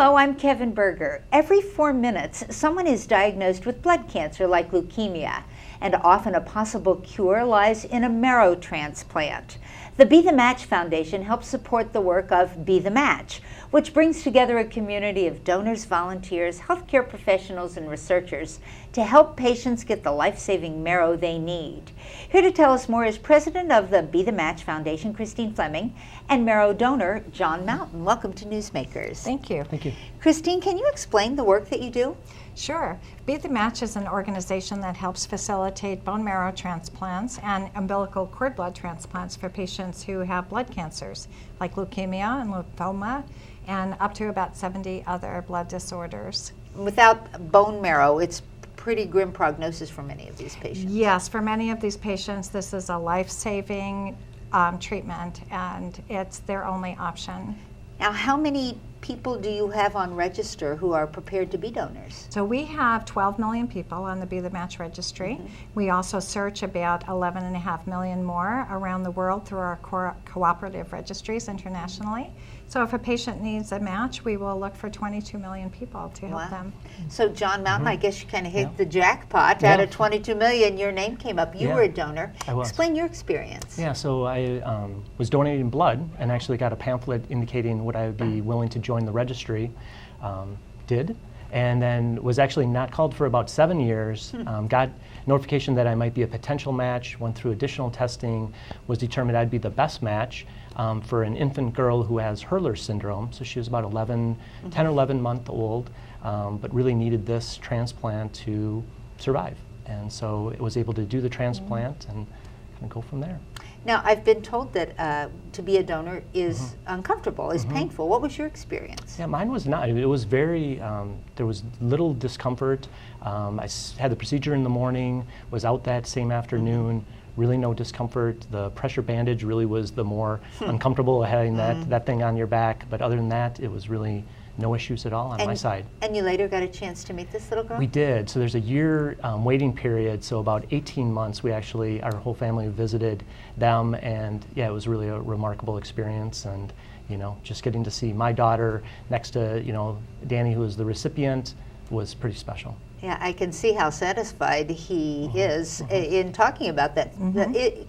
Hello, I'm Kevin Berger. Every 4 minutes, someone is diagnosed with blood cancer like leukemia, and often a possible cure lies in a marrow transplant. The Be the Match Foundation helps support the work of Be the Match, which brings together a community of donors, volunteers, healthcare professionals, and researchers to help patients get the life-saving marrow they need. Here to tell us more is president of the Be the Match Foundation, Christine Fleming, and marrow donor, John Mountain. Welcome to Newsmakers. Thank you. Thank you. Christine, can you explain the work that you do? Sure. Be the Match is an organization that helps facilitate bone marrow transplants and umbilical cord blood transplants for patients who have blood cancers like leukemia and lymphoma and up to about 70 other blood disorders. Without bone marrow, it's pretty grim prognosis for many of these patients. Yes, for many of these patients, this is a life-saving treatment, and it's their only option. Now, how many people do you have on register who are prepared to be donors? So we have 12 million people on the Be the Match registry. We also search about 11.5 million more around the world through our cooperative registries internationally. So if a patient needs a match, we will look for 22 million people to help them. So John Mountain, I guess you kind of hit the jackpot. Out of 22 million, your name came up. You were a donor. I was. Explain your experience. Yeah, so I was donating blood and actually got a pamphlet indicating would I be willing to join the registry. Did, and then was actually not called for about 7 years. Got notification that I might be a potential match, went through additional testing, was determined I'd be the best match for an infant girl who has Hurler syndrome. So she was about 10 or 11 month old, but really needed this transplant to survive. And so it was able to do the transplant and kind of go from there. Now, I've been told that to be a donor is uncomfortable, is painful. What was your experience? Yeah, mine was not. It was very, there was little discomfort. Had the procedure in the morning, was out that same afternoon, really no discomfort. The pressure bandage really was the more uncomfortable, having that thing on your back. But other than that, it was really no issues at all on my side. And you later got a chance to meet this little girl? We did. So there's a year waiting period. So about 18 months, we actually, our whole family visited them, and yeah, it was really a remarkable experience. And you know, just getting to see my daughter next to Danny, who was the recipient, was pretty special. Yeah, I can see how satisfied he is in talking about that.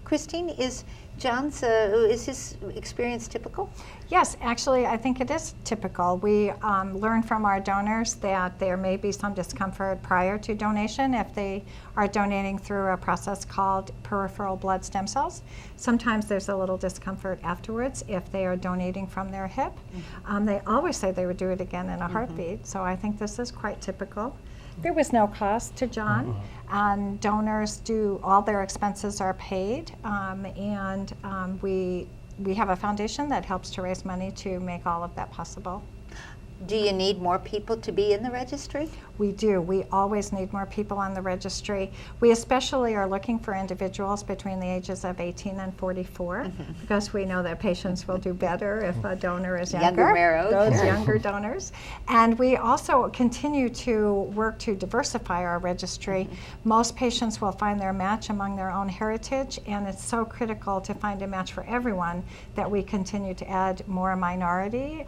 Christine, is his experience typical? Yes, actually, I think it is typical. We learn from our donors that there may be some discomfort prior to donation if they are donating through a process called peripheral blood stem cells. Sometimes there's a little discomfort afterwards if they are donating from their hip. They always say they would do it again in a heartbeat, so I think this is quite typical. There was no cost to John, and donors all their expenses are paid, and we have a foundation that helps to raise money to make all of that possible. Do you need more people to be in the registry? We do. We always need more people on the registry. We especially are looking for individuals between the ages of 18 and 44 because we know that patients will do better if a donor is younger. Those younger donors. And we also continue to work to diversify our registry. Most patients will find their match among their own heritage, and it's so critical to find a match for everyone that we continue to add more minority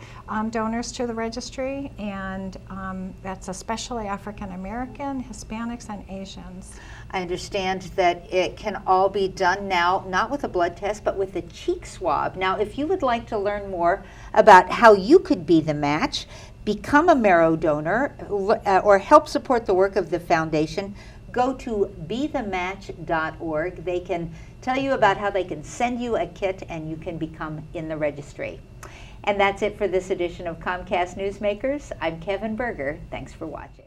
donors to the registry. And that's especially African American, Hispanics, and Asians. I understand that it can all be done now, not with a blood test, but with a cheek swab. Now, if you would like to learn more about how you could be the match, become a marrow donor, or help support the work of the foundation, go to bethematch.org. They can tell you about how they can send you a kit and you can become in the registry. And that's it for this edition of Comcast Newsmakers. I'm Kevin Berger. Thanks for watching.